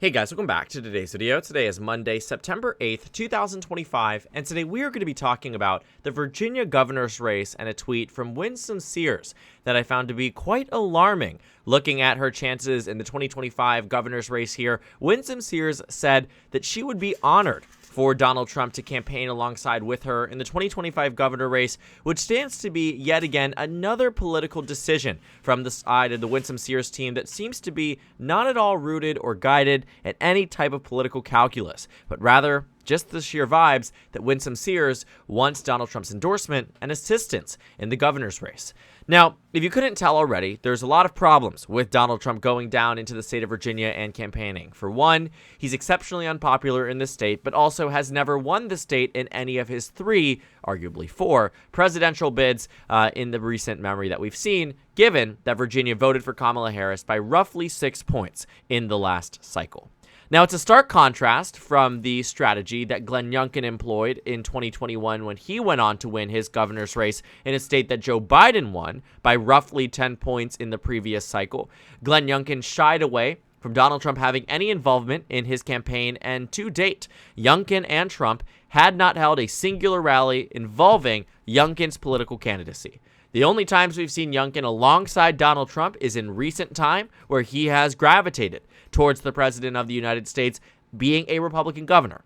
Hey guys, welcome back to today's video. Today is Monday, September 8th, 2025, and today we are going to be talking about the Virginia governor's race and a tweet from Winsome Sears that I found to be quite alarming. Looking at her chances in the 2025 governor's race here, Winsome Sears said that she would be honored for Donald Trump to campaign alongside with her in the 2025 governor race, which stands to be yet again another political decision from the side of the Winsome Sears team that seems to be not at all rooted or guided at any type of political calculus, but rather just the sheer vibes that Winsome Sears wants Donald Trump's endorsement and assistance in the governor's race. Now, if you couldn't tell already, there's a lot of problems with Donald Trump going down into the state of Virginia and campaigning. For one, he's exceptionally unpopular in the state, but also has never won the state in any of his three, arguably four, presidential bids in the recent memory that we've seen, given that Virginia voted for Kamala Harris by roughly 6 points in the last cycle. Now, it's a stark contrast from the strategy that Glenn Youngkin employed in 2021 when he went on to win his governor's race in a state that Joe Biden won by roughly 10 points in the previous cycle. Glenn Youngkin shied away from Donald Trump having any involvement in his campaign, and to date, Youngkin and Trump had not held a singular rally involving Youngkin's political candidacy. The only times we've seen Youngkin alongside Donald Trump is in recent time, where he has gravitated towards the president of the United States being a Republican governor.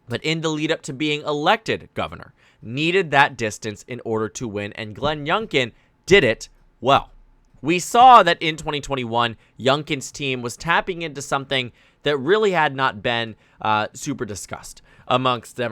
But in the lead up to being elected governor, needed that distance in order to win, and Glenn Youngkin did it well. We saw that in 2021, Youngkin's team was tapping into something that really had not been super discussed amongst the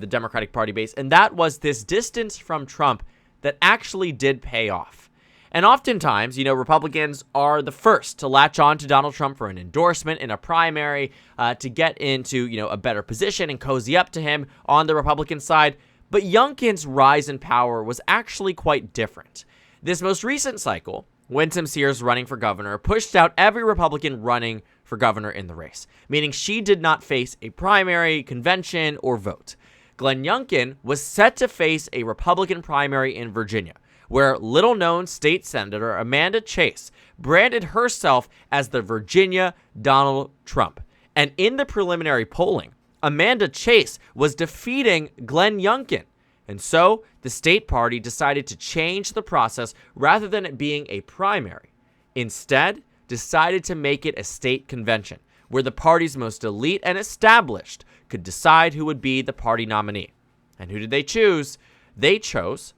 Democratic Party base, and that was this distance from Trump that actually did pay off. And oftentimes, Republicans are the first to latch on to Donald Trump for an endorsement in a primary to get into, a better position and cozy up to him on the Republican side. But Youngkin's rise in power was actually quite different. This most recent cycle, Winsome Sears running for governor pushed out every Republican running for governor in the race, meaning she did not face a primary, convention, or vote. Glenn Youngkin was set to face a Republican primary in Virginia, where little-known state senator Amanda Chase branded herself as the Virginia Donald Trump. And in the preliminary polling, Amanda Chase was defeating Glenn Youngkin. And so the state party decided to change the process rather than it being a primary. Instead, decided to make it a state convention, where the party's most elite and established could decide who would be the party nominee. And who did they choose? They chose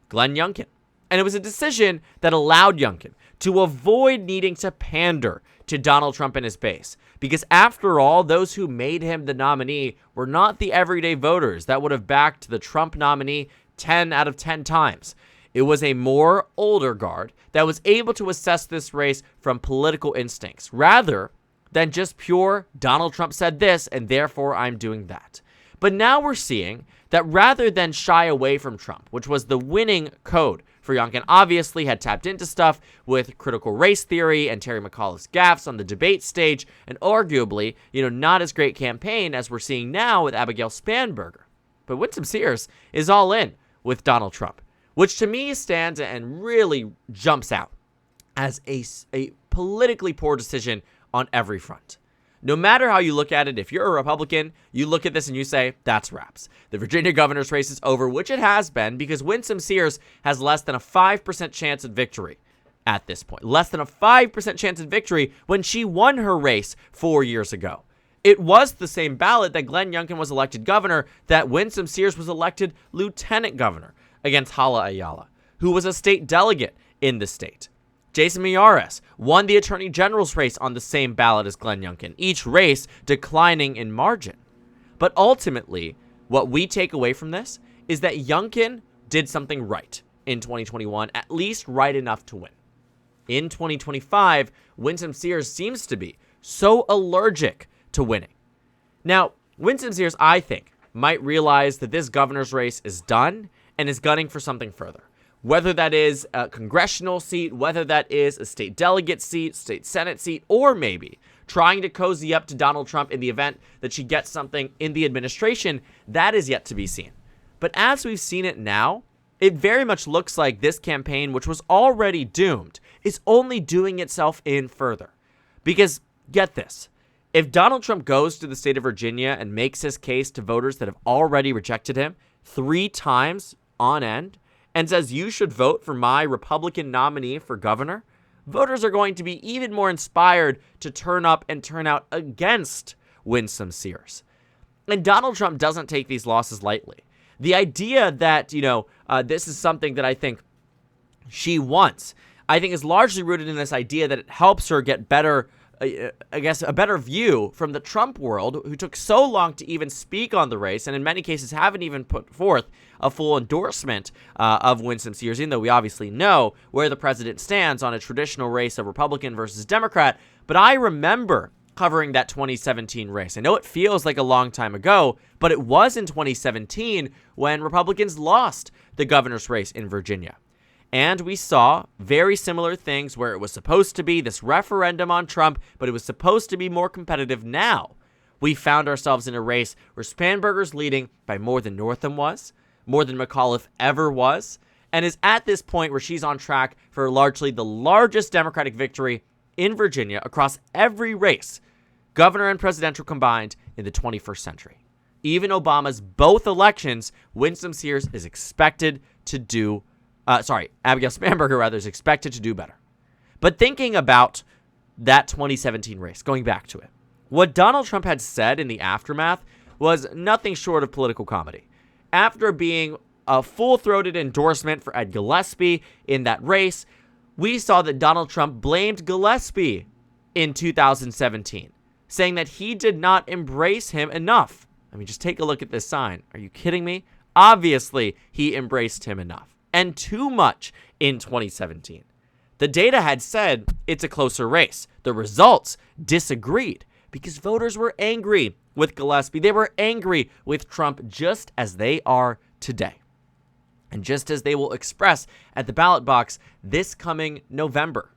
Glenn Youngkin. And it was a decision that allowed Youngkin to avoid needing to pander to Donald Trump and his base. Because after all, those who made him the nominee were not the everyday voters that would have backed the Trump nominee 10 out of 10 times. It was a more older guard that was able to assess this race from political instincts, rather than just pure Donald Trump said this and therefore I'm doing that. But now we're seeing that rather than shy away from Trump, which was the winning code for Youngkin, obviously had tapped into stuff with critical race theory and Terry McAuliffe's gaffes on the debate stage, and arguably, not as great campaign as we're seeing now with Abigail Spanberger. But Winsome Sears is all in with Donald Trump, which to me stands and really jumps out as a politically poor decision on every front. No matter how you look at it, if you're a Republican, you look at this and you say, that's wraps. The Virginia governor's race is over, which it has been, because Winsome Sears has less than a 5% chance at victory at this point. Less than a 5% chance at victory when she won her race 4 years ago. It was the same ballot that Glenn Youngkin was elected governor that Winsome Sears was elected lieutenant governor against Hala Ayala, who was a state delegate in the state. Jason Miyares won the attorney general's race on the same ballot as Glenn Youngkin, each race declining in margin. But ultimately, what we take away from this is that Youngkin did something right in 2021, at least right enough to win. In 2025, Winsome Sears seems to be so allergic to winning. Now, Winsome Sears, I think, might realize that this governor's race is done and is gunning for something further. Whether that is a congressional seat, whether that is a state delegate seat, state senate seat, or maybe trying to cozy up to Donald Trump in the event that she gets something in the administration, that is yet to be seen. But as we've seen it now, it very much looks like this campaign, which was already doomed, is only doing itself in further. Because, get this, If Donald Trump goes to the state of Virginia and makes his case to voters that have already rejected him 3 times on end and says you should vote for my Republican nominee for governor, voters are going to be even more inspired to turn up and turn out against Winsome Sears. And Donald Trump doesn't take these losses lightly. The idea that, this is something that I think she wants, I think is largely rooted in this idea that it helps her get better, a better view from the Trump world, who took so long to even speak on the race, and in many cases haven't even put forth a full endorsement of Winsome Sears, even though we obviously know where the president stands on a traditional race of Republican versus Democrat. But I remember covering that 2017 race. I know it feels like a long time ago, but it was in 2017 when Republicans lost the governor's race in Virginia. And we saw very similar things where it was supposed to be this referendum on Trump, but it was supposed to be more competitive. Now we found ourselves in a race where Spanberger's leading by more than Northam was, more than McAuliffe ever was, and is at this point where she's on track for largely the largest Democratic victory in Virginia across every race, governor and presidential combined, in the 21st century. Even Obama's both elections, Winsome Sears is expected to do Abigail Spanberger, rather, is expected to do better. But thinking about that 2017 race, going back to it, what Donald Trump had said in the aftermath was nothing short of political comedy. After being a full-throated endorsement for Ed Gillespie in that race, we saw that Donald Trump blamed Gillespie in 2017, saying that he did not embrace him enough. I mean, just take a look at this sign. Are you kidding me? Obviously, he embraced him enough. And too much in 2017. The data had said it's a closer race. The results disagreed because voters were angry with Gillespie. They were angry with Trump, just as they are today. And just as they will express at the ballot box this coming November.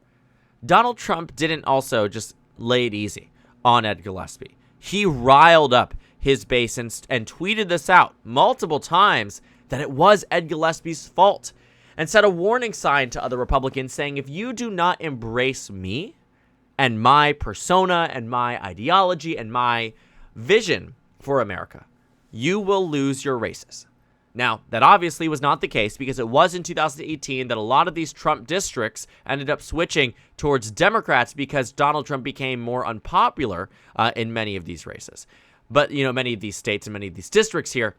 Donald Trump didn't also just lay it easy on Ed Gillespie. He riled up his base and tweeted this out multiple times, that it was Ed Gillespie's fault, and set a warning sign to other Republicans saying, if you do not embrace me and my persona and my ideology and my vision for America, you will lose your races. Now, that obviously was not the case, because it was in 2018 that a lot of these Trump districts ended up switching towards Democrats because Donald Trump became more unpopular in many of these races. But, many of these states and many of these districts here.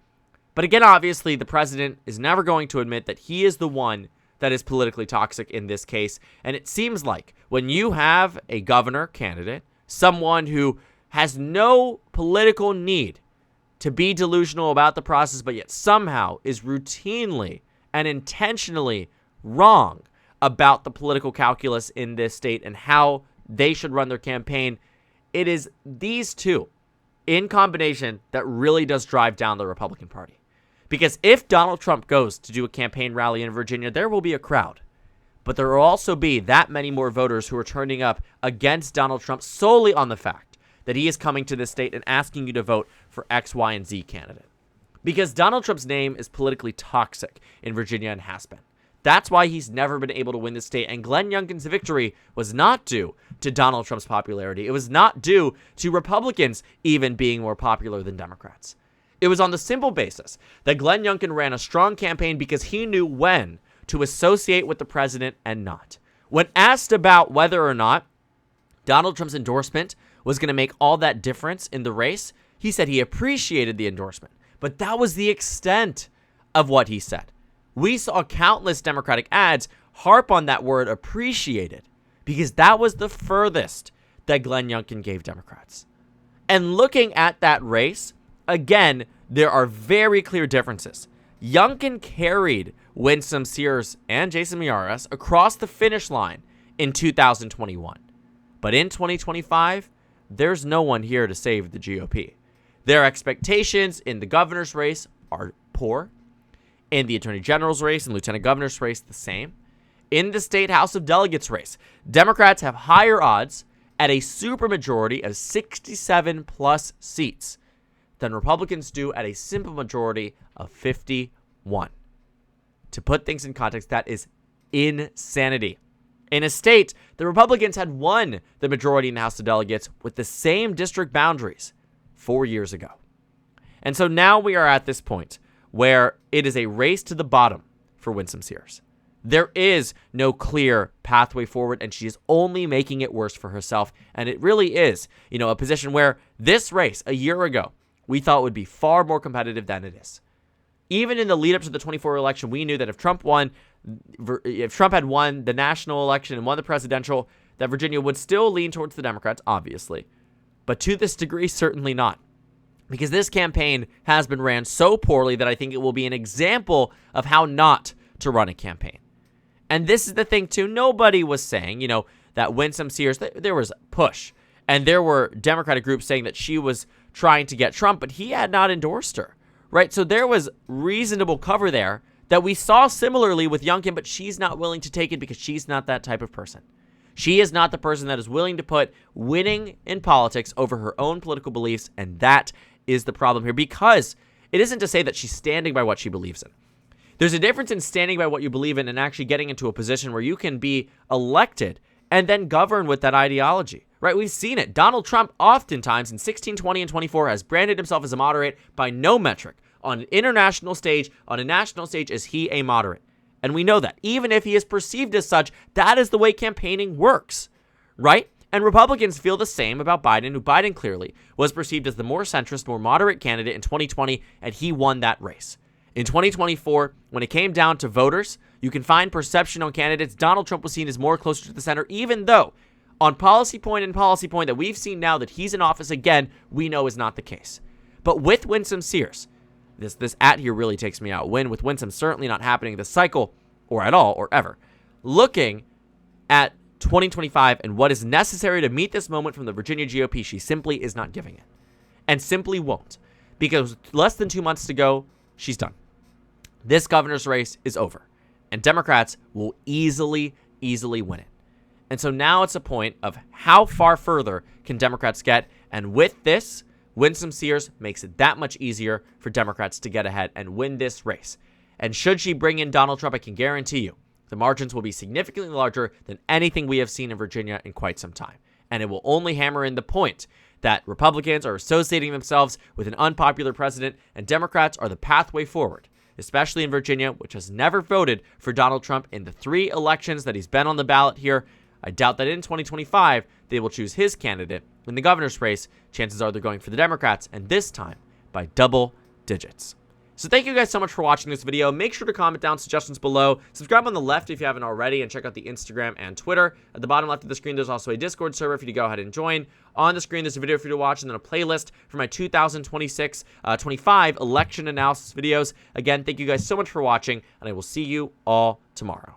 But again, obviously, the president is never going to admit that he is the one that is politically toxic in this case. And it seems like when you have a governor candidate, someone who has no political need to be delusional about the process, but yet somehow is routinely and intentionally wrong about the political calculus in this state and how they should run their campaign, it is these two in combination that really does drive down the Republican Party. Because if Donald Trump goes to do a campaign rally in Virginia, there will be a crowd. But there will also be that many more voters who are turning up against Donald Trump solely on the fact that he is coming to this state and asking you to vote for X, Y, and Z candidate. Because Donald Trump's name is politically toxic in Virginia and has been. That's why he's never been able to win the state. And Glenn Youngkin's victory was not due to Donald Trump's popularity. It was not due to Republicans even being more popular than Democrats. It was on the simple basis that Glenn Youngkin ran a strong campaign because he knew when to associate with the president and not. When asked about whether or not Donald Trump's endorsement was going to make all that difference in the race, he said he appreciated the endorsement. But that was the extent of what he said. We saw countless Democratic ads harp on that word appreciated because that was the furthest that Glenn Youngkin gave Democrats. And looking at that race, again, there are very clear differences. Youngkin carried Winsome Sears and Jason Miyares across the finish line in 2021. But in 2025, there's no one here to save the GOP. Their expectations in the governor's race are poor. In the attorney general's race and lieutenant governor's race, the same. In the state House of Delegates race, Democrats have higher odds at a supermajority of 67 plus seats than Republicans do at a simple majority of 51. To put things in context, that is insanity. In a state, the Republicans had won the majority in the House of Delegates with the same district boundaries 4 years ago. And so now we are at this point where it is a race to the bottom for Winsome Sears. There is no clear pathway forward, and she is only making it worse for herself. And it really is, a position where this race a year ago we thought would be far more competitive than it is. Even in the lead up to the 24 election, we knew that if Trump had won the national election and won the presidential, that Virginia would still lean towards the Democrats, obviously. But to this degree, certainly not. Because this campaign has been ran so poorly that I think it will be an example of how not to run a campaign. And this is the thing, too. Nobody was saying, that Winsome Sears, there was push. And there were Democratic groups saying that she was trying to get Trump, but he had not endorsed her, right? So there was reasonable cover there that we saw similarly with Youngkin, but she's not willing to take it because she's not that type of person. She is not the person that is willing to put winning in politics over her own political beliefs, and that is the problem here, because it isn't to say that she's standing by what she believes in. There's a difference in standing by what you believe in and actually getting into a position where you can be elected and then govern with that ideology, right? We've seen it. Donald Trump oftentimes in 16, 20, and 24 has branded himself as a moderate by no metric. On an international stage, on a national stage, is he a moderate? And we know that. Even if he is perceived as such, that is the way campaigning works, right? And Republicans feel the same about Biden, who Biden clearly was perceived as the more centrist, more moderate candidate in 2020, and he won that race. In 2024, when it came down to voters, you can find perception on candidates. Donald Trump was seen as more closer to the center, even though on policy point that we've seen now that he's in office again, we know is not the case. But with Winsome Sears, this at here really takes me out. With Winsome certainly not happening this cycle, or at all, or ever. Looking at 2025 and what is necessary to meet this moment from the Virginia GOP, she simply is not giving it. And simply won't. Because less than 2 months to go, she's done. This governor's race is over. And Democrats will easily win it. And so now it's a point of how far further can Democrats get. And with this, Winsome Sears makes it that much easier for Democrats to get ahead and win this race. And should she bring in Donald Trump, I can guarantee you the margins will be significantly larger than anything we have seen in Virginia in quite some time. And it will only hammer in the point that Republicans are associating themselves with an unpopular president and Democrats are the pathway forward, especially in Virginia, which has never voted for Donald Trump in the 3 elections that he's been on the ballot here. I doubt that in 2025 they will choose his candidate. In the governor's race, chances are they're going for the Democrats, and this time by double digits. So thank you guys so much for watching this video. Make sure to comment down suggestions below. Subscribe on the left if you haven't already, and check out the Instagram and Twitter. At the bottom left of the screen, there's also a Discord server for you to go ahead and join. On the screen, there's a video for you to watch, and then a playlist for my 2026-25 election analysis videos. Again, thank you guys so much for watching, and I will see you all tomorrow.